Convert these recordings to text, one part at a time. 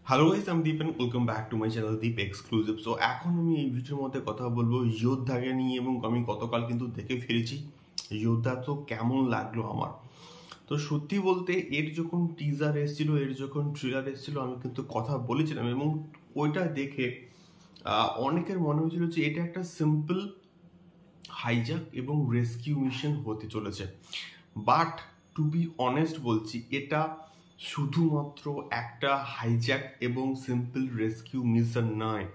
Hello guys, আমি Deep and welcome back to my channel Deep exclusive. So এখন আমি এই ভিডিওর মধ্যে কথা বলবো যোদ্ধাকে নিয়ে, এবং আমি গতকাল কিন্তু দেখে ফেলেছি যোদ্ধা। তো কেমন লাগলো আমার, তো সত্যি বলতে এর যখন টিজার এসেছিল, এর যখন ট্রেলার এসেছিল, আমি কিন্তু কথা বলেছিলাম এবং ওইটা দেখে অনেকের মনে হয়েছিল যে এটা একটা সিম্পল হাইজ্যাক এবং রেস্কিউ মিশন হতে চলেছে। বাট টু বি অনেস্ট বলছি, এটা শুধুমাত্র একটা হাইজ্যাক এবং সিম্পল রেস্কিউ মিশন নয়,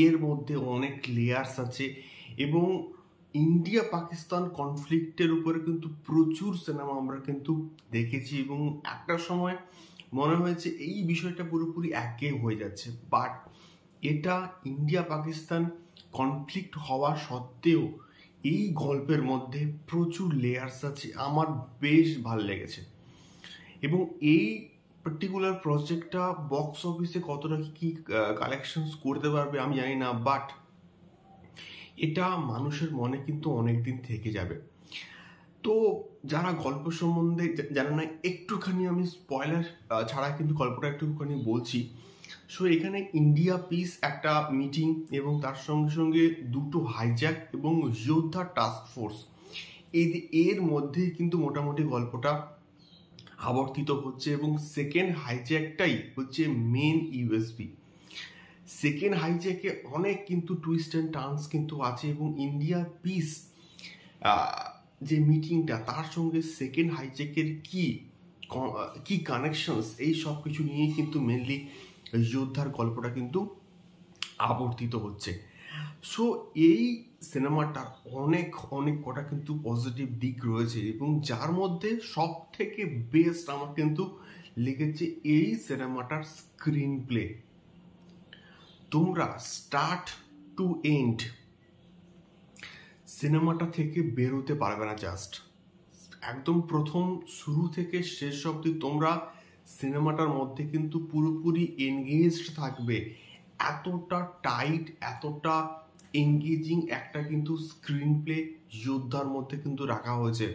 এর মধ্যে অনেক লেয়ার্স আছে। এবং ইন্ডিয়া পাকিস্তান কনফ্লিক্টের উপরে কিন্তু প্রচুর সিনেমা আমরা কিন্তু দেখেছি, এবং একটা সময় মনে হয়েছে এই বিষয়টা পুরোপুরি একে হয়ে যাচ্ছে। বাট এটা ইন্ডিয়া পাকিস্তান কনফ্লিক্ট হওয়া সত্ত্বেও এই গল্পের মধ্যে প্রচুর লেয়ার্স আছে, আমার বেশ ভালো লেগেছে। এবং এই পার্টিকুলার প্রজেক্টটা বক্স অফিসে কতটা কি কালেকশনস করতে পারবে আমি জানি না, বাট এটা মানুষের মনে কিন্তু অনেকদিন থেকে যাবে। তো যারা গল্প সম্বন্ধে জানে না, একটুখানি আমি স্পয়লার ছাড়া কিন্তু গল্পটা একটুখানি বলছি। সো এখানে ইন্ডিয়া পিস একটা মিটিং, এবং তার সঙ্গে সঙ্গে দুটো হাইজ্যাক এবং যোদ্ধা টাস্ক ফোর্স, এর মধ্যে কিন্তু মোটামুটি গল্পটা আবর্তিত হচ্ছে। এবং সেকেন্ড হাইজ্যাকটাই হচ্ছে মেন ইউএসপি। সেকেন্ড হাইজ্যাকে অনেক কিন্তু টুইস্ট অ্যান্ড টার্নস কিন্তু আছে, এবং ইন্ডিয়া পিস যে মিটিংটা, তার সঙ্গে সেকেন্ড হাইজ্যাকের কি কানেকশনস, এই সব কিছু নিয়ে কিন্তু মেনলি যোদ্ধার গল্পটা কিন্তু আবর্তিত হচ্ছে। সো এই সিনেমাটার অনেক অনেক কটা কিন্তু পজিটিভ দিক রয়েছে, এবং যার মধ্যে সব থেকে বেস্ট আমার কিন্তু লেগেছে এই সিনেমাটার স্ক্রিন প্লে। তোমরা স্টার্ট টু এন্ড সিনেমাটা থেকে বেরোতে পারবে না। জাস্ট একদম প্রথম শুরু থেকে শেষ অবধি তোমরা সিনেমাটার মধ্যে কিন্তু পুরোপুরি এনগেজড থাকবে। এতটা টাইট, এতটা এনগেজিং একটা কিন্তু স্ক্রিন প্লে যোদ্ধার মধ্যে কিন্তু রাখা হয়েছে।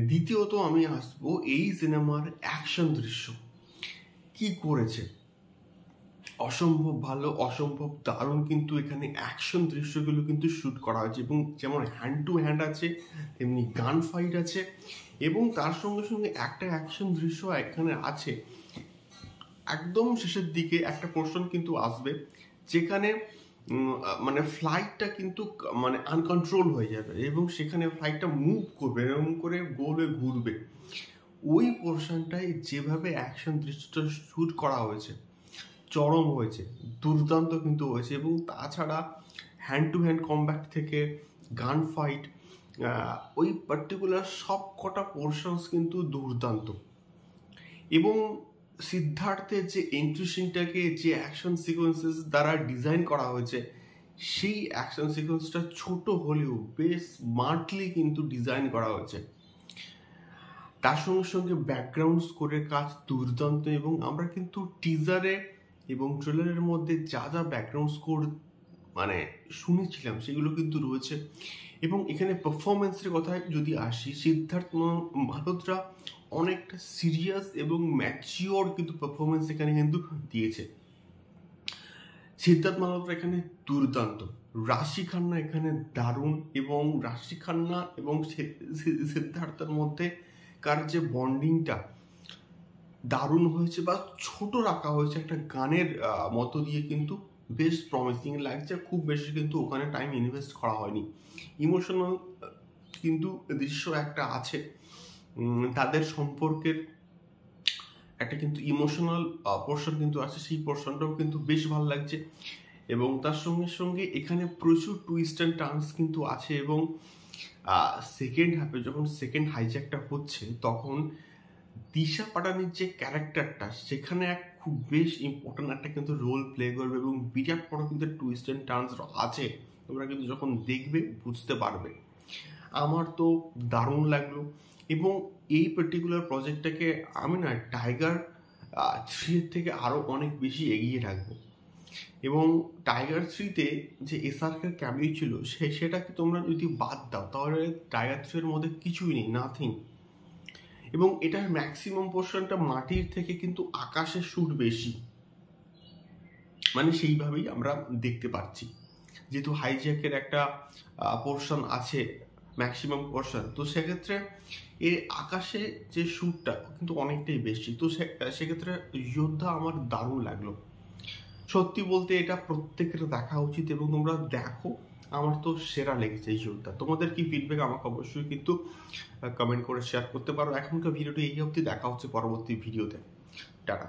দ্বিতীয়ত আমি আসবো এই সিনেমার অ্যাকশন দৃশ্য। কি করেছে, অসম্ভব ভালো, অসম্ভব দারুণ কিন্তু এখানে অ্যাকশন দৃশ্যগুলো কিন্তু শ্যুট করা হয়েছে। এবং যেমন হ্যান্ড টু হ্যান্ড আছে, তেমনি গান ফাইট আছে, এবং তার সঙ্গে সঙ্গে একটা অ্যাকশন দৃশ্য এখানে আছে একদম শেষের দিকে একটা পোর্শন কিন্তু আসবে, যেখানে মানে ফ্লাইটটা কিন্তু মানে আনকন্ট্রোল হয়ে যাবে, এবং সেখানে ফ্লাইটটা মুভ করবে, এরকম করে গোলে ঘুরবে। ওই পোর্শনটায় যেভাবে অ্যাকশন দৃশ্যটা শ্যুট করা হয়েছে, চরম হয়েছে, দুর্দান্ত কিন্তু হয়েছে। এবং তাছাড়া হ্যান্ড টু হ্যান্ড কম্ব্যাট থেকে গান ফাইট, ওই পার্টিকুলার সব কটা পোর্শনস কিন্তু দুর্দান্ত। এবং সিদ্ধার্থের যে এন্ট্রি সিনটাকে যে অ্যাকশন সিকোয়েন্সেস দ্বারা ডিজাইন করা হয়েছে, সেই অ্যাকশন সিকোয়েন্সটা ছোট হলেও বেশ স্মার্টলি কিন্তু ডিজাইন করা হয়েছে। তার সঙ্গে সঙ্গে ব্যাকগ্রাউন্ড স্কোরের কাজ দুর্দান্ত, এবং আমরা কিন্তু টিজারে এবং ট্রেলারের মধ্যে যা যা ব্যাকগ্রাউন্ড স্কোর মানে শুনেছিলাম সেগুলো কিন্তু রয়েছে। এবং এখানে পারফরমেন্সের কথায় যদি আসি, সিদ্ধার্থ মালহোত্রা অনেকটা সিরিয়াস এবং ম্যাচিওর কিন্তু পারফরমেন্স এখানে কিন্তু দিয়েছে। সিদ্ধার্থ মালহোত্রা এখানে দুর্দান্ত, রাশি খান্না এখানে দারুণ, এবং রাশি খান্না এবং সিদ্ধার্থের মধ্যে কার যে বন্ডিংটা দারুণ হয়েছে, বা ছোট রাখা হয়েছে একটা গানের মতো দিয়ে, কিন্তু বেশ প্রমিসিং লাগছে। খুব বেশি কিন্তু ওখানে টাইম ইনভেস্ট করা হয়নি। ইমোশনাল কিন্তু দৃশ্য একটা আছে, তাদের সম্পর্কের একটা কিন্তু ইমোশনাল পোর্শন কিন্তু আছে, সেই পোর্শনটাও কিন্তু বেশ ভালো লাগছে। এবং তার সঙ্গে সঙ্গে এখানে প্রচুর টুইস্ট অ্যান্ড টার্নস কিন্তু আছে। এবং সেকেন্ড হাফে যখন সেকেন্ড হাইজ্যাকটা হচ্ছে, তখন দিশা পাটানির যে ক্যারেক্টারটা, সেখানে এক খুব বেশ ইম্পর্টেন্ট একটা কিন্তু রোল প্লে করবে, এবং বিরাট বড় কিন্তু টুইস্ট অ্যান্ড টার্নস আছে। তোমরা কিন্তু যখন দেখবে বুঝতে পারবে। আমার তো দারুণ লাগলো। এবং এই পার্টিকুলার প্রজেক্টটাকে আমি না টাইগার 3 থেকে আরও অনেক বেশি এগিয়ে রাখবো। এবং টাইগার 3-তে যে এসআরকের ক্যামিও ছিল, সেটাকে তোমরা যদি বাদ দাও, তাহলে টাইগার 3-এর মধ্যে কিছুই নেই, নাথিং। এবং এটার ম্যাক্সিমাম পোর্শনটা মাটির থেকে কিন্তু আকাশের শুট বেশি, মানে সেইভাবেই আমরা দেখতে পাচ্ছি। যেহেতু হাইজ্যাকের একটা পোর্শন আছে, ম্যাক্সিমাম পোর্শন, তো সেক্ষেত্রে এর আকাশে যে শ্যুটটা কিন্তু অনেকটাই বেশি। তো সেক্ষেত্রে যোদ্ধা আমার দারুণ লাগলো সত্যি বলতে। এটা প্রত্যেকের দেখা উচিত এবং তোমরা দেখো, আমার তো সেরা লেগেছে এই যোদ্ধা। তোমাদের কি ফিডব্যাক আমাকে অবশ্যই কিন্তু কমেন্ট করে শেয়ার করতে পারো। এখনকার ভিডিওটি এই অবধি, দেখা হচ্ছে পরবর্তী ভিডিওতে। টাটা।